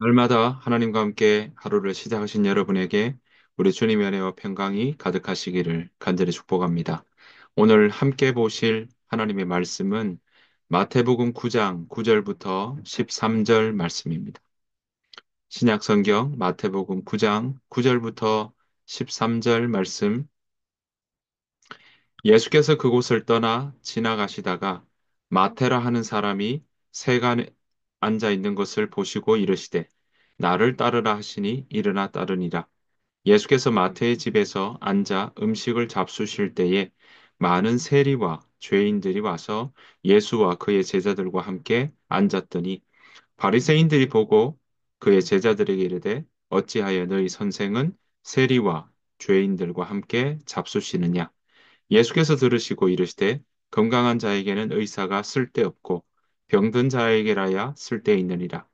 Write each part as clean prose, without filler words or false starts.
날마다 하나님과 함께 하루를 시작하신 여러분에게 우리 주님의 은혜와 평강이 가득하시기를 간절히 축복합니다. 오늘 함께 보실 하나님의 말씀은 마태복음 9장 9절부터 13절 말씀입니다. 신약 성경 마태복음 9장 9절부터 13절 말씀. 예수께서 그곳을 떠나 지나가시다가 마테라 하는 사람이 세간에 앉아 있는 것을 보시고 이르시되 나를 따르라 하시니 일어나 따르니라. 예수께서 마태의 집에서 앉아 음식을 잡수실 때에 많은 세리와 죄인들이 와서 예수와 그의 제자들과 함께 앉았더니 바리새인들이 보고 그의 제자들에게 이르되 어찌하여 너희 선생은 세리와 죄인들과 함께 잡수시느냐. 예수께서 들으시고 이르시되 건강한 자에게는 의사가 쓸데없고 병든 자에게라야 쓸데있느니라.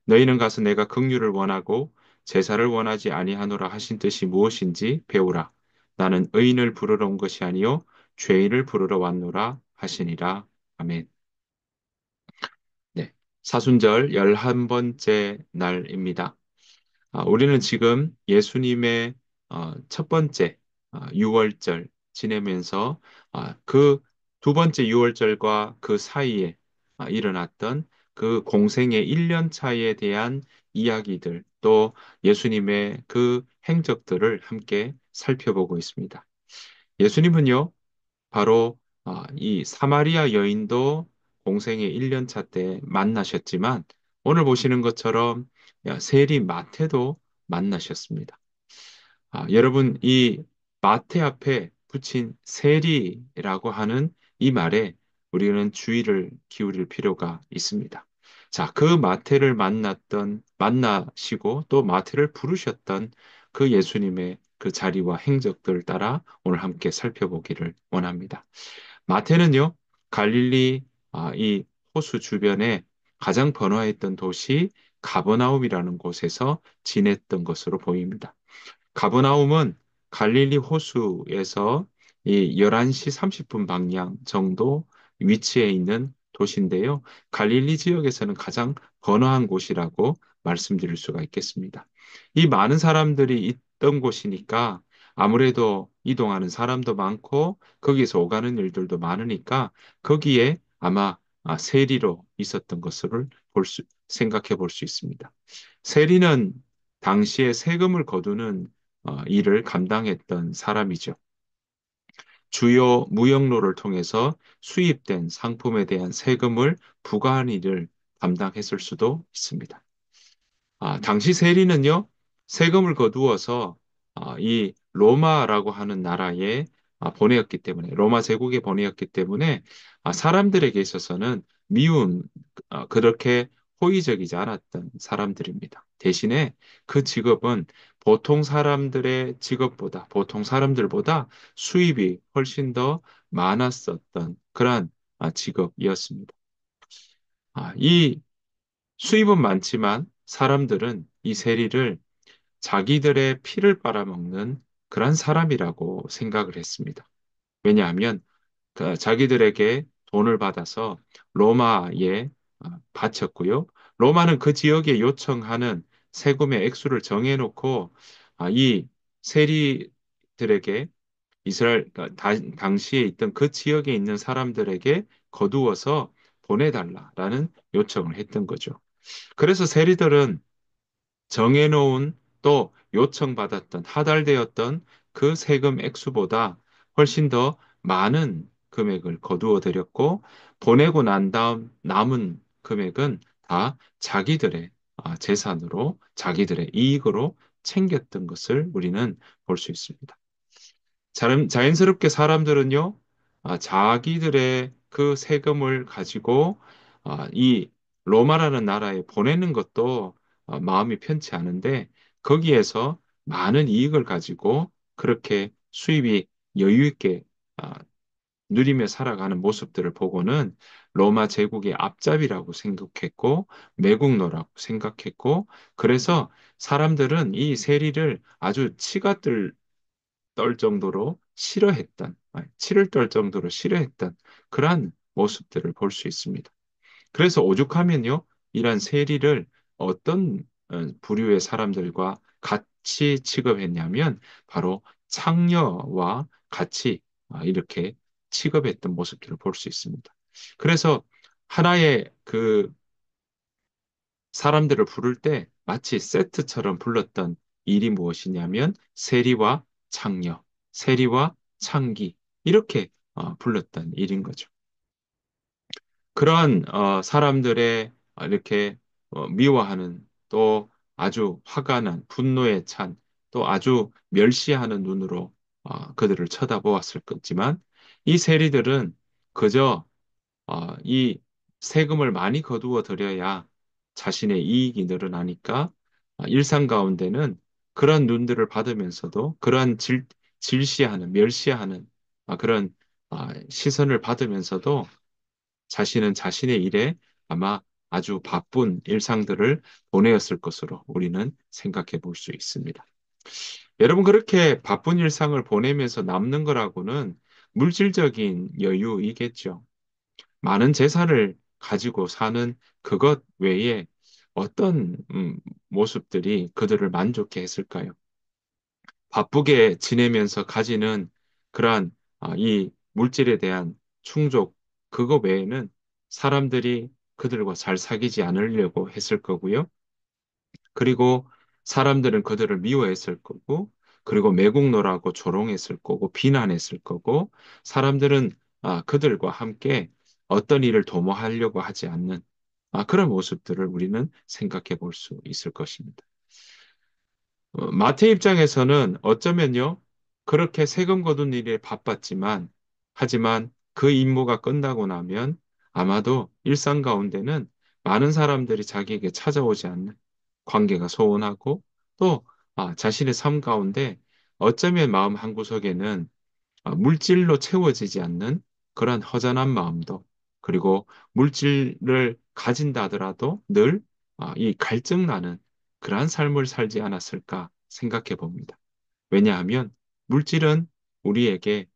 너희는 가서 내가 긍휼을 원하고 제사를 원하지 아니하노라 하신 뜻이 무엇인지 배우라. 나는 의인을 부르러 온 것이 아니요 죄인을 부르러 왔노라 하시니라. 아멘. 네. 사순절 11번째 날입니다. 우리는 지금 예수님의 첫 번째 유월절 지내면서 그 두 번째 유월절과 그 사이에 일어났던 그 공생의 1년 차에 대한 이야기들 또 예수님의 그 행적들을 함께 살펴보고 있습니다. 예수님은요, 바로 이 사마리아 여인도 공생의 1년 차 때 만나셨지만 오늘 보시는 것처럼 세리 마태도 만나셨습니다. 여러분, 이 마태 앞에 붙인 세리라고 하는 이 말에 우리는 주의를 기울일 필요가 있습니다. 자, 그 마태를 만나시고 또 마태를 부르셨던 그 예수님의 그 자리와 행적들을 따라 오늘 함께 살펴보기를 원합니다. 마태는요, 갈릴리 이 호수 주변에 가장 번화했던 도시 가버나움이라는 곳에서 지냈던 것으로 보입니다. 가버나움은 갈릴리 호수에서 이 11시 30분 방향 정도 위치해 있는 도시인데요. 갈릴리 지역에서는 가장 번화한 곳이라고 말씀드릴 수가 있겠습니다. 이 많은 사람들이 있던 곳이니까 아무래도 이동하는 사람도 많고 거기서 오가는 일들도 많으니까 거기에 아마 세리로 있었던 것을 생각해 볼 수 있습니다. 세리는 당시에 세금을 거두는 일을 감당했던 사람이죠. 주요 무역로를 통해서 수입된 상품에 대한 세금을 부과하는 일을 담당했을 수도 있습니다. 당시 세리는요, 세금을 거두어서 이 로마라고 하는 나라에 보내었기 때문에, 로마 제국에 보내었기 때문에 사람들에게 있어서는 미운, 그렇게 호의적이지 않았던 사람들입니다. 대신에 그 직업은 보통 사람들보다 수입이 훨씬 더 많았었던 그러한 직업이었습니다. 이 수입은 많지만 사람들은 이 세리를 자기들의 피를 빨아먹는 그런 사람이라고 생각을 했습니다. 왜냐하면 자기들에게 돈을 받아서 로마에 바쳤고요. 로마는 그 지역에 요청하는 세금의 액수를 정해놓고 이 세리들에게 그러니까 당시에 있던 그 지역에 있는 사람들에게 거두어서 보내달라라는 요청을 했던 거죠. 그래서 세리들은 정해놓은 또 요청받았던 하달되었던 그 세금 액수보다 훨씬 더 많은 금액을 거두어 들였고 보내고 난 다음 남은 금액은 다 자기들의 재산으로 자기들의 이익으로 챙겼던 것을 우리는 볼 수 있습니다. 자연스럽게 사람들은요, 자기들의 그 세금을 가지고 이 로마라는 나라에 보내는 것도 마음이 편치 않은데 거기에서 많은 이익을 가지고 그렇게 수입이 여유 있게 아, 누리며 살아가는 모습들을 보고는 로마 제국의 앞잡이라고 생각했고 매국노라고 생각했고 그래서 사람들은 이 세리를 아주 떨 정도로 싫어했던, 치를 떨 정도로 싫어했던 그러한 모습들을 볼 수 있습니다. 그래서 오죽하면요, 이러한 세리를 어떤 부류의 사람들과 같이 취급했냐면 바로 창녀와 같이 이렇게 취급했던 모습들을 볼 수 있습니다. 그래서 하나의 그 사람들을 부를 때 마치 세트처럼 불렀던 일이 무엇이냐면 세리와 창녀, 세리와 창기 이렇게 불렀던 일인 거죠. 그런 사람들의 이렇게 미워하는 또 아주 화가 난 분노에 찬 또 아주 멸시하는 눈으로 그들을 쳐다보았을 거지만 이 세리들은 그저 이 세금을 많이 거두어 들여야 자신의 이익이 늘어나니까 일상 가운데는 그런 눈들을 받으면서도 그러한 질시하는 멸시하는 그런 시선을 받으면서도 자신은 자신의 일에 아마 아주 바쁜 일상들을 보내었을 것으로 우리는 생각해 볼 수 있습니다. 여러분, 그렇게 바쁜 일상을 보내면서 남는 거라고는 물질적인 여유이겠죠. 많은 재산을 가지고 사는 그것 외에 어떤 모습들이 그들을 만족해 했을까요? 바쁘게 지내면서 가지는 그러한 이 물질에 대한 충족, 그거 외에는 사람들이 그들과 잘 사귀지 않으려고 했을 거고요. 그리고 사람들은 그들을 미워했을 거고, 그리고 매국노라고 조롱했을 거고, 비난했을 거고, 사람들은 그들과 함께 어떤 일을 도모하려고 하지 않는 그런 모습들을 우리는 생각해 볼 수 있을 것입니다. 마태 입장에서는 어쩌면요, 그렇게 세금 거둔 일에 바빴지만, 하지만 그 임무가 끝나고 나면 아마도 일상 가운데는 많은 사람들이 자기에게 찾아오지 않는 관계가 소원하고 또 자신의 삶 가운데 어쩌면 마음 한구석에는 물질로 채워지지 않는 그런 허전한 마음도 그리고 물질을 가진다 하더라도 늘 이 갈증나는 그러한 삶을 살지 않았을까 생각해 봅니다. 왜냐하면 물질은 우리에게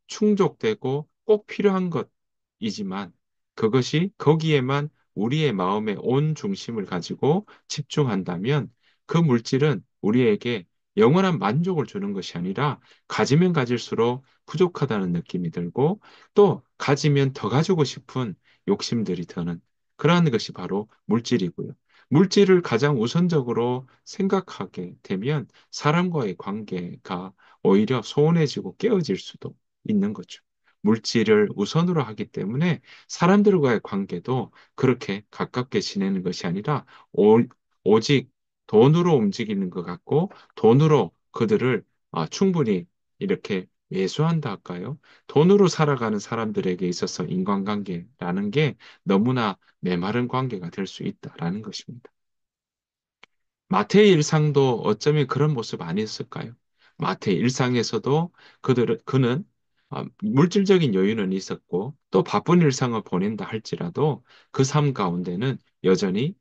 충족되고 꼭 필요한 것이지만 그것이 거기에만 우리의 마음의 온 중심을 가지고 집중한다면 그 물질은 우리에게 영원한 만족을 주는 것이 아니라 가지면 가질수록 부족하다는 느낌이 들고 또 가지면 더 가지고 싶은 욕심들이 드는 그러한 것이 바로 물질이고요. 물질을 가장 우선적으로 생각하게 되면 사람과의 관계가 오히려 소원해지고 깨어질 수도 있는 거죠. 물질을 우선으로 하기 때문에 사람들과의 관계도 그렇게 가깝게 지내는 것이 아니라 오직 돈으로 움직이는 것 같고 돈으로 그들을 충분히 이렇게 매수한다 할까요? 돈으로 살아가는 사람들에게 있어서 인간관계라는 게 너무나 메마른 관계가 될 수 있다라는 것입니다. 마태의 일상도 어쩌면 그런 모습 아니었을까요? 마태의 일상에서도 그는 물질적인 여유는 있었고 또 바쁜 일상을 보낸다 할지라도 그 삶 가운데는 여전히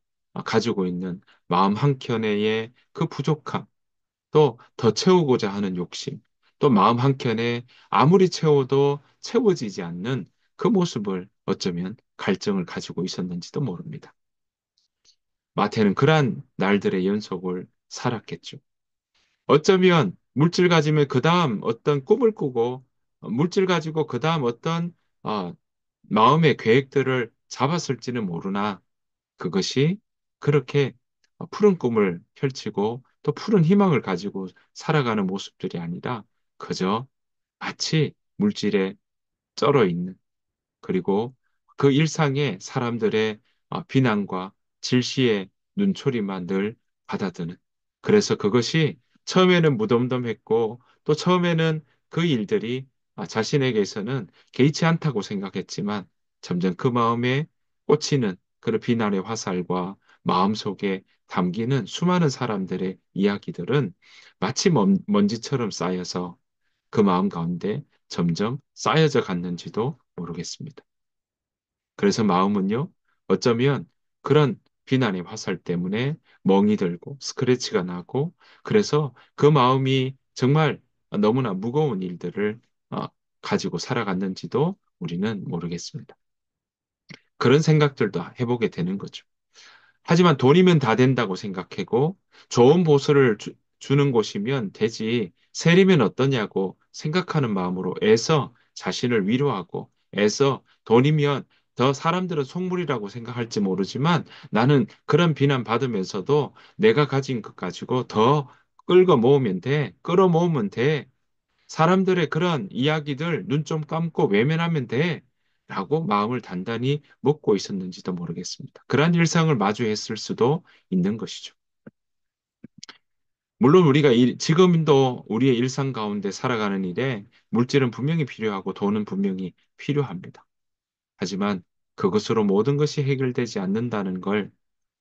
가지고 있는 마음 한켠의 그 부족함, 또 더 채우고자 하는 욕심, 또 마음 한켠에 아무리 채워도 채워지지 않는 그 모습을 어쩌면 갈증을 가지고 있었는지도 모릅니다. 마태는 그러한 날들의 연속을 살았겠죠. 어쩌면 물질 가지면 그 다음 어떤 꿈을 꾸고 물질 가지고 그 다음 어떤 어, 마음의 계획들을 잡았을지는 모르나 그것이 그렇게 푸른 꿈을 펼치고 또 푸른 희망을 가지고 살아가는 모습들이 아니라 그저 마치 물질에 쩔어 있는 그리고 그 일상에 사람들의 비난과 질시의 눈초리만 늘 받아드는. 그래서 그것이 처음에는 무덤덤했고 또 처음에는 그 일들이 자신에게서는 개의치 않다고 생각했지만 점점 그 마음에 꽂히는 그런 비난의 화살과 마음속에 담기는 수많은 사람들의 이야기들은 마치 먼지처럼 쌓여서 그 마음 가운데 점점 쌓여져 갔는지도 모르겠습니다. 그래서 마음은요, 어쩌면 그런 비난의 화살 때문에 멍이 들고 스크래치가 나고 그래서 그 마음이 정말 너무나 무거운 일들을 어, 가지고 살아갔는지도 우리는 모르겠습니다. 그런 생각들도 해보게 되는 거죠. 하지만 돈이면 다 된다고 생각하고 좋은 보수를 주는 곳이면 되지 세리면 어떠냐고 생각하는 마음으로 애써 자신을 위로하고 애써 돈이면 더 사람들은 속물이라고 생각할지 모르지만 나는 그런 비난 받으면서도 내가 가진 것 가지고 더 끌고 모으면 돼. 끌어 모으면 돼. 사람들의 그런 이야기들 눈 좀 감고 외면하면 돼. 라고 마음을 단단히 먹고 있었는지도 모르겠습니다. 그러한 일상을 마주했을 수도 있는 것이죠. 물론 우리가 지금도 우리의 일상 가운데 살아가는 일에 물질은 분명히 필요하고 돈은 분명히 필요합니다. 하지만 그것으로 모든 것이 해결되지 않는다는 걸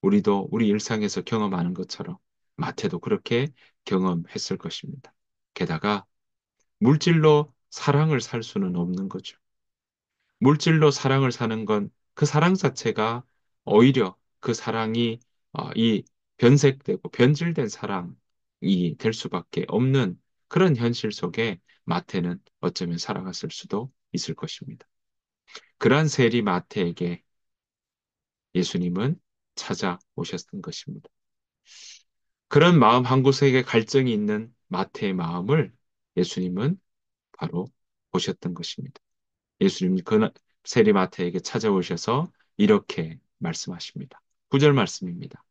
우리도 우리 일상에서 경험하는 것처럼 마태도 그렇게 경험했을 것입니다. 게다가 물질로 사랑을 살 수는 없는 거죠. 물질로 사랑을 사는 건 그 사랑 자체가 오히려 그 사랑이 이 변색되고 변질된 사랑이 될 수밖에 없는 그런 현실 속에 마태는 어쩌면 살아갔을 수도 있을 것입니다. 그러한 세리 마태에게 예수님은 찾아오셨던 것입니다. 그런 마음 한구석에 갈증이 있는 마태의 마음을 예수님은 바로 보셨던 것입니다. 예수님이 그 세리마태에게 찾아오셔서 이렇게 말씀하십니다. 9절 말씀입니다.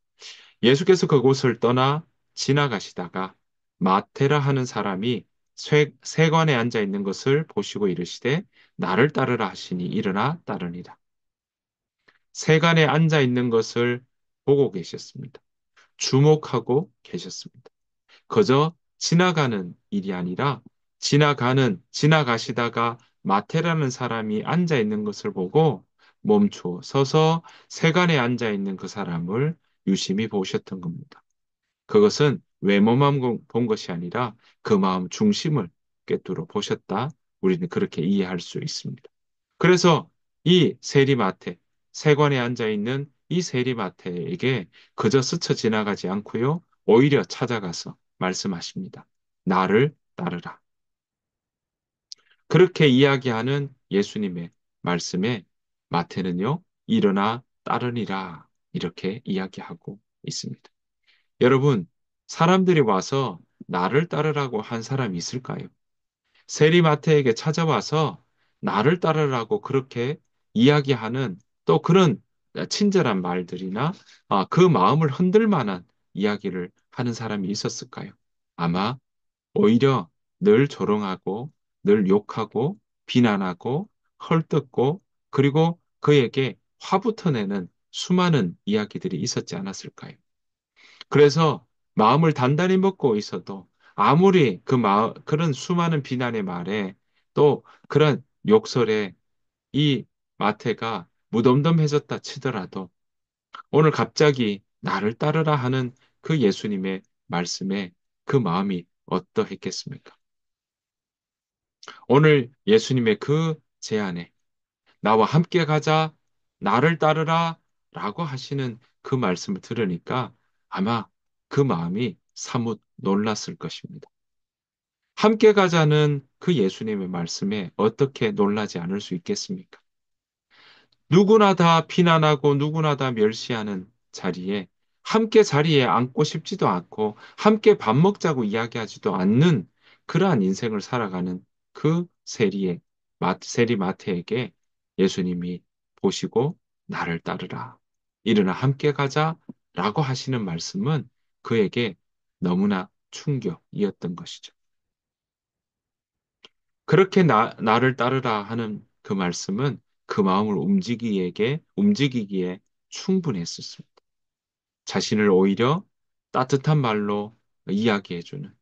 예수께서 그곳을 떠나 지나가시다가 마테라 하는 사람이 세관에 앉아 있는 것을 보시고 이르시되 나를 따르라 하시니 일어나 따르니라. 세관에 앉아 있는 것을 보고 계셨습니다. 주목하고 계셨습니다. 그저 지나가는 일이 아니라 지나가시다가 마테라는 사람이 앉아 있는 것을 보고 멈추어 서서 세간에 앉아 있는 그 사람을 유심히 보셨던 겁니다. 그것은 외모만 본 것이 아니라 그 마음 중심을 꿰뚫어 보셨다. 우리는 그렇게 이해할 수 있습니다. 그래서 이 세리마테, 세관에 앉아 있는 이 세리마테에게 그저 스쳐 지나가지 않고요. 오히려 찾아가서 말씀하십니다. 나를 따르라. 그렇게 이야기하는 예수님의 말씀에 마태는요, 일어나 따르니라. 이렇게 이야기하고 있습니다. 여러분, 사람들이 와서 나를 따르라고 한 사람이 있을까요? 세리마태에게 찾아와서 나를 따르라고 그렇게 이야기하는 또 그런 친절한 말들이나 그 마음을 흔들 만한 이야기를 하는 사람이 있었을까요? 아마 오히려 늘 조롱하고 늘 욕하고 비난하고 헐뜯고 그리고 그에게 화부터 내는 수많은 이야기들이 있었지 않았을까요? 그래서 마음을 단단히 먹고 있어도 아무리 그런 수많은 비난의 말에 또 그런 욕설에 이 마태가 무덤덤해졌다 치더라도 오늘 갑자기 나를 따르라 하는 그 예수님의 말씀에 그 마음이 어떠했겠습니까? 오늘 예수님의 그 제안에 나와 함께 가자, 나를 따르라 라고 하시는 그 말씀을 들으니까 아마 그 마음이 사뭇 놀랐을 것입니다. 함께 가자는 그 예수님의 말씀에 어떻게 놀라지 않을 수 있겠습니까? 누구나 다 비난하고 누구나 다 멸시하는 자리에 함께 자리에 앉고 싶지도 않고 함께 밥 먹자고 이야기하지도 않는 그러한 인생을 살아가는 그 세리 마태에게 예수님이 보시고 나를 따르라. 일어나 함께 가자. 라고 하시는 말씀은 그에게 너무나 충격이었던 것이죠. 그렇게 나를 따르라 하는 그 말씀은 그 마음을 움직이기에 충분했었습니다. 자신을 오히려 따뜻한 말로 이야기해주는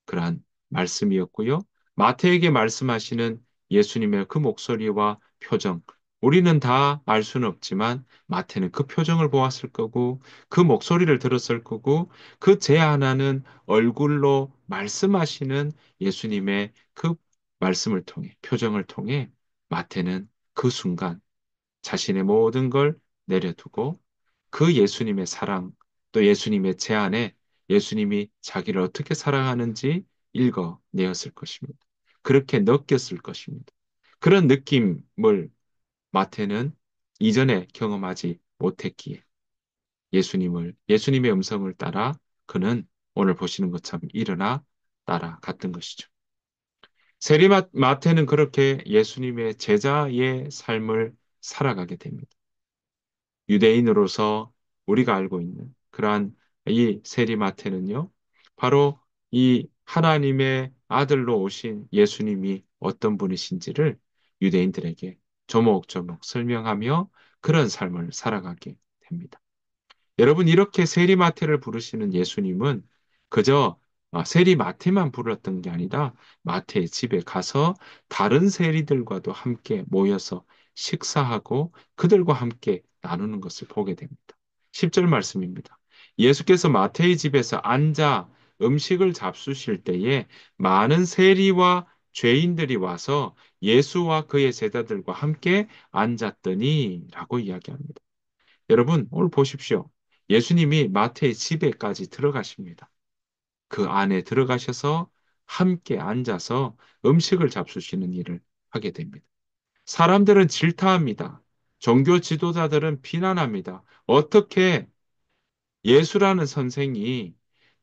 그러한 말씀이었고요. 마태에게 말씀하시는 예수님의 그 목소리와 표정, 우리는 다 알 수는 없지만 마태는 그 표정을 보았을 거고 그 목소리를 들었을 거고 그 제안하는 얼굴로 말씀하시는 예수님의 그 말씀을 통해 표정을 통해 마태는 그 순간 자신의 모든 걸 내려두고 그 예수님의 사랑, 또 예수님의 제안에 예수님이 자기를 어떻게 사랑하는지 읽어내었을 것입니다. 그렇게 느꼈을 것입니다. 그런 느낌을 마태는 이전에 경험하지 못했기에 예수님의 음성을 따라 그는 오늘 보시는 것처럼 일어나 따라갔던 것이죠. 마태는 그렇게 예수님의 제자의 삶을 살아가게 됩니다. 유대인으로서 우리가 알고 있는 그러한 이 세리마태는요, 바로 이 하나님의 아들로 오신 예수님이 어떤 분이신지를 유대인들에게 조목조목 설명하며 그런 삶을 살아가게 됩니다. 여러분, 이렇게 세리마태를 부르시는 예수님은 그저 세리마태만 불렀던 게 아니라 마태의 집에 가서 다른 세리들과도 함께 모여서 식사하고 그들과 함께 나누는 것을 보게 됩니다. 10절 말씀입니다. 예수께서 마태의 집에서 앉아 음식을 잡수실 때에 많은 세리와 죄인들이 와서 예수와 그의 제자들과 함께 앉았더니 라고 이야기합니다. 여러분, 오늘 보십시오. 예수님이 마태의 집에까지 들어가십니다. 그 안에 들어가셔서 함께 앉아서 음식을 잡수시는 일을 하게 됩니다. 사람들은 질타합니다. 종교 지도자들은 비난합니다. 어떻게 예수라는 선생이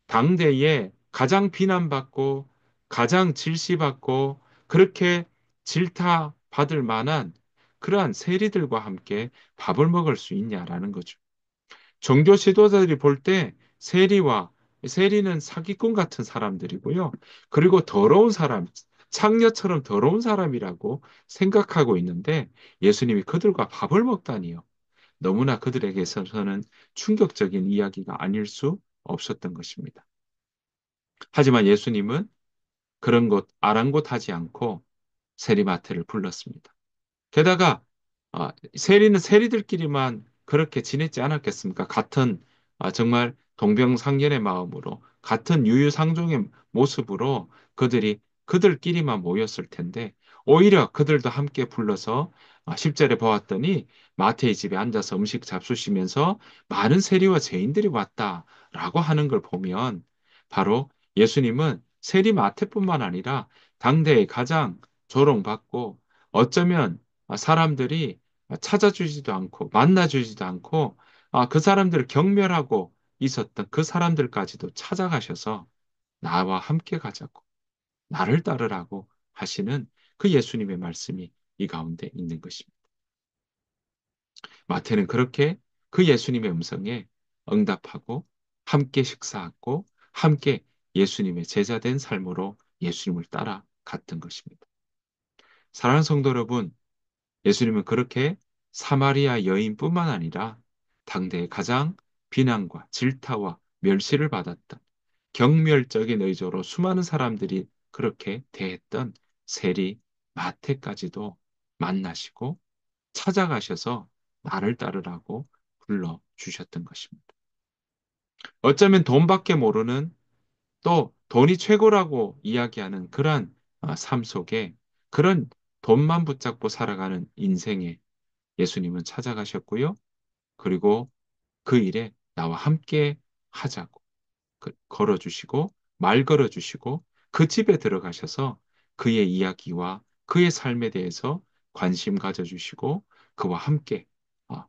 당대에 가장 비난받고 가장 질시받고 그렇게 질타받을 만한 그러한 세리들과 함께 밥을 먹을 수 있냐라는 거죠. 종교 지도자들이 볼 때 세리는 사기꾼 같은 사람들이고요. 그리고 더러운 사람, 창녀처럼 더러운 사람이라고 생각하고 있는데 예수님이 그들과 밥을 먹다니요. 너무나 그들에게서는 충격적인 이야기가 아닐 수 없었던 것입니다. 하지만 예수님은 그런 것 아랑곳하지 않고 세리마태를 불렀습니다. 게다가 세리는 세리들끼리만 그렇게 지냈지 않았겠습니까? 같은 정말 동병상련의 마음으로 같은 유유상종의 모습으로 그들끼리만 모였을 텐데 오히려 그들도 함께 불러서 10절에 보았더니 마태의 집에 앉아서 음식 잡수시면서 많은 세리와 죄인들이 왔다라고 하는 걸 보면 바로 예수님은 세리 마태뿐만 아니라 당대의 가장 조롱받고 어쩌면 사람들이 찾아주지도 않고 만나주지도 않고 그 사람들을 경멸하고 있었던 그 사람들까지도 찾아가셔서 나와 함께 가자고 나를 따르라고 하시는 그 예수님의 말씀이 이 가운데 있는 것입니다. 마태는 그렇게 그 예수님의 음성에 응답하고 함께 식사하고 함께 예수님의 제자된 삶으로 예수님을 따라갔던 것입니다. 사랑하는 성도 여러분, 예수님은 그렇게 사마리아 여인뿐만 아니라 당대의 가장 비난과 질타와 멸시를 받았던 경멸적인 의조로 수많은 사람들이 그렇게 대했던 세리 마태까지도 만나시고 찾아가셔서 나를 따르라고 불러 주셨던 것입니다. 어쩌면 돈밖에 모르는 또 돈이 최고라고 이야기하는 그러한 삶 속에 그런 돈만 붙잡고 살아가는 인생에 예수님은 찾아가셨고요. 그리고 그 일에 나와 함께 하자고 걸어주시고 말 걸어주시고 그 집에 들어가셔서 그의 이야기와 그의 삶에 대해서 관심 가져주시고 그와 함께 어,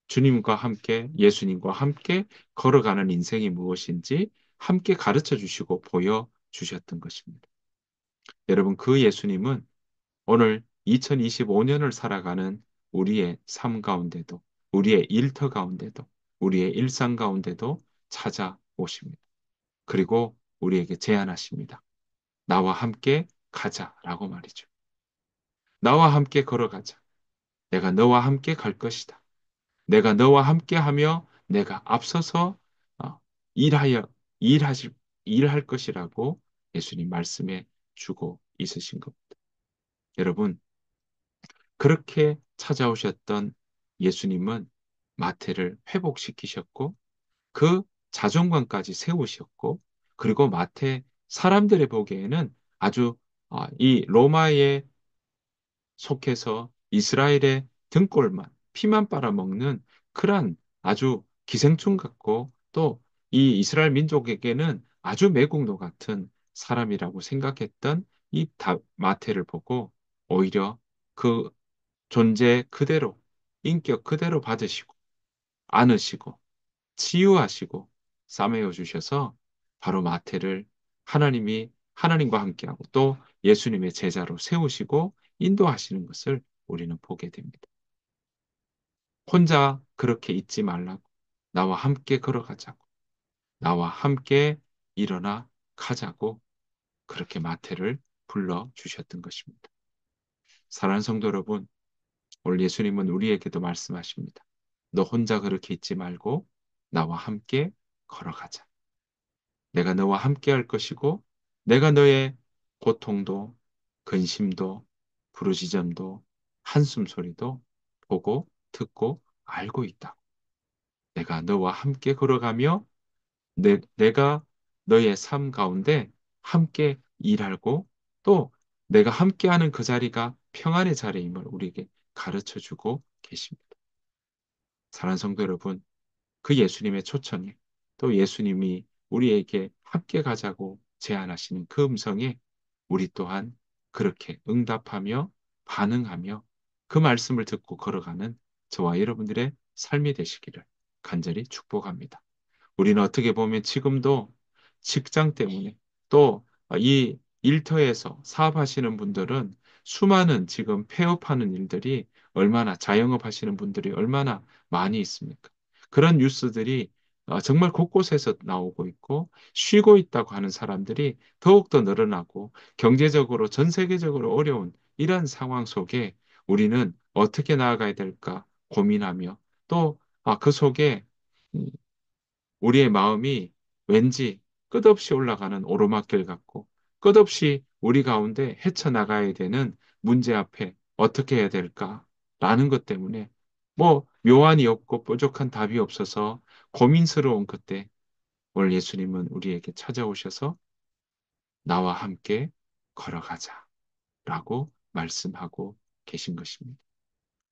주님과 함께 예수님과 함께 걸어가는 인생이 무엇인지 함께 가르쳐 주시고 보여 주셨던 것입니다. 여러분 그 예수님은 오늘 2025년을 살아가는 우리의 삶 가운데도, 우리의 일터 가운데도, 우리의 일상 가운데도 찾아오십니다. 그리고 우리에게 제안하십니다. 나와 함께 가자라고 말이죠. 나와 함께 걸어가자. 내가 너와 함께 갈 것이다. 내가 너와 함께 하며 내가 앞서서 어, 일하여, 일하실, 일할 것이라고 예수님 말씀해 주고 있으신 겁니다. 여러분, 그렇게 찾아오셨던 예수님은 마태를 회복시키셨고 그 자존감까지 세우셨고 그리고 마태 사람들의 보기에는 아주 이 로마에 속해서 이스라엘의 등골만 피만 빨아먹는 그러한 아주 기생충 같고 또 이 이스라엘 민족에게는 아주 매국노 같은 사람이라고 생각했던 마태를 보고 오히려 그 존재 그대로, 인격 그대로 받으시고, 안으시고, 치유하시고 싸매어 주셔서 바로 마태를 하나님이 하나님과 함께하고 또 예수님의 제자로 세우시고 인도하시는 것을 우리는 보게 됩니다. 혼자 그렇게 있지 말라고 나와 함께 걸어가자고 나와 함께 일어나 가자고 그렇게 마태를 불러 주셨던 것입니다. 사랑하는 성도 여러분, 오늘 예수님은 우리에게도 말씀하십니다. 너 혼자 그렇게 있지 말고 나와 함께 걸어가자. 내가 너와 함께 할 것이고 내가 너의 고통도 근심도 부르짖음도 한숨 소리도 보고 듣고 알고 있다. 내가 너와 함께 걸어가며 내가 너의 삶 가운데 함께 일하고 또 내가 함께하는 그 자리가 평안의 자리임을 우리에게 가르쳐 주고 계십니다. 사랑하는 성도 여러분, 그 예수님의 초청에 또 예수님이 우리에게 함께 가자고 제안하시는 그 음성에 우리 또한 그렇게 응답하며 반응하며 그 말씀을 듣고 걸어가는 저와 여러분들의 삶이 되시기를 간절히 축복합니다. 우리는 어떻게 보면 지금도 직장 때문에 또 이 일터에서 사업하시는 분들은 수많은 지금 폐업하는 일들이 얼마나 자영업 하시는 분들이 얼마나 많이 있습니까? 그런 뉴스들이 정말 곳곳에서 나오고 있고 쉬고 있다고 하는 사람들이 더욱더 늘어나고 경제적으로 전 세계적으로 어려운 이런 상황 속에 우리는 어떻게 나아가야 될까 고민하며 또 그 속에 음, 우리의 마음이 왠지 끝없이 올라가는 오르막길 같고 끝없이 우리 가운데 헤쳐나가야 되는 문제 앞에 어떻게 해야 될까라는 것 때문에 뭐 묘안이 없고 뾰족한 답이 없어서 고민스러운 그때 오늘 예수님은 우리에게 찾아오셔서 나와 함께 걸어가자라고 말씀하고 계신 것입니다.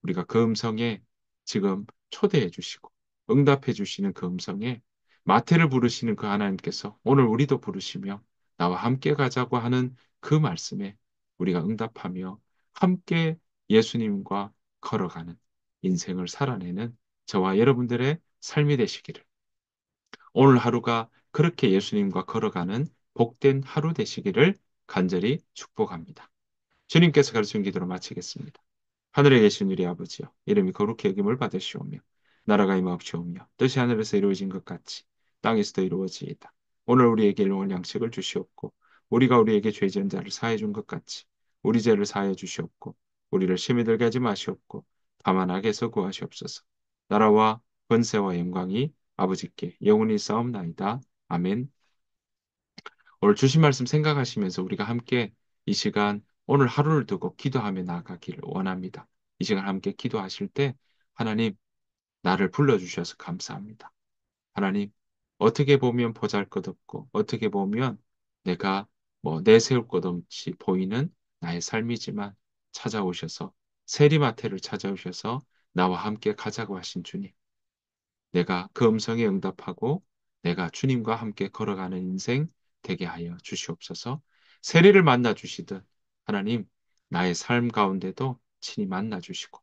우리가 그 음성에 지금 초대해 주시고 응답해 주시는 그 음성에 마태를 부르시는 그 하나님께서 오늘 우리도 부르시며 나와 함께 가자고 하는 그 말씀에 우리가 응답하며 함께 예수님과 걸어가는 인생을 살아내는 저와 여러분들의 삶이 되시기를 오늘 하루가 그렇게 예수님과 걸어가는 복된 하루 되시기를 간절히 축복합니다. 주님께서 가르친 기도로 마치겠습니다. 하늘에 계신 우리 아버지여, 이름이 거룩히 여김을 받으시오며, 나라가 임하옵시오며, 뜻이 하늘에서 이루어진 것 같이 땅에서도 이루어지이다. 오늘 우리에게 일용할 양식을 주시옵고, 우리가 우리에게 죄 지은 자를 사해 준 것 같이 우리 죄를 사하여 주시옵고, 우리를 시험에 들게 하지 마시옵고, 다만 악에서 구하시옵소서. 나라와 권세와 영광이 아버지께 영원히 싸움나이다. 아멘. 오늘 주신 말씀 생각하시면서 우리가 함께 이 시간 오늘 하루를 두고 기도하며 나아가기를 원합니다. 이 시간 함께 기도하실 때 하나님 나를 불러주셔서 감사합니다. 하나님 어떻게 보면 보잘것없고 어떻게 보면 내가 뭐 내세울 것 없이 보이는 나의 삶이지만 찾아오셔서 세리마태를 찾아오셔서 나와 함께 가자고 하신 주님. 내가 그 음성에 응답하고 내가 주님과 함께 걸어가는 인생 되게 하여 주시옵소서. 세리를 만나 주시듯 하나님 나의 삶 가운데도 친히 만나 주시고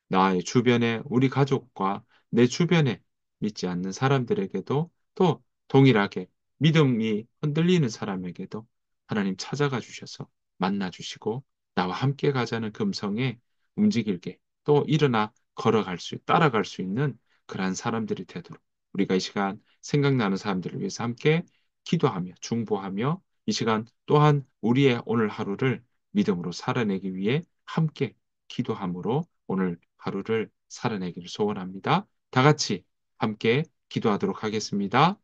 나의 주변에 우리 가족과 내 주변에 믿지 않는 사람들에게도 또 동일하게 믿음이 흔들리는 사람에게도 하나님 찾아가 주셔서 만나 주시고 나와 함께 가자는 금성에 움직일게 또 일어나 걸어갈 수, 따라갈 수 있는 그러한 사람들이 되도록 우리가 이 시간 생각나는 사람들을 위해서 함께 기도하며 중보하며 이 시간 또한 우리의 오늘 하루를 믿음으로 살아내기 위해 함께 기도함으로 오늘 하루를 살아내기를 소원합니다. 다 같이 함께 기도하도록 하겠습니다.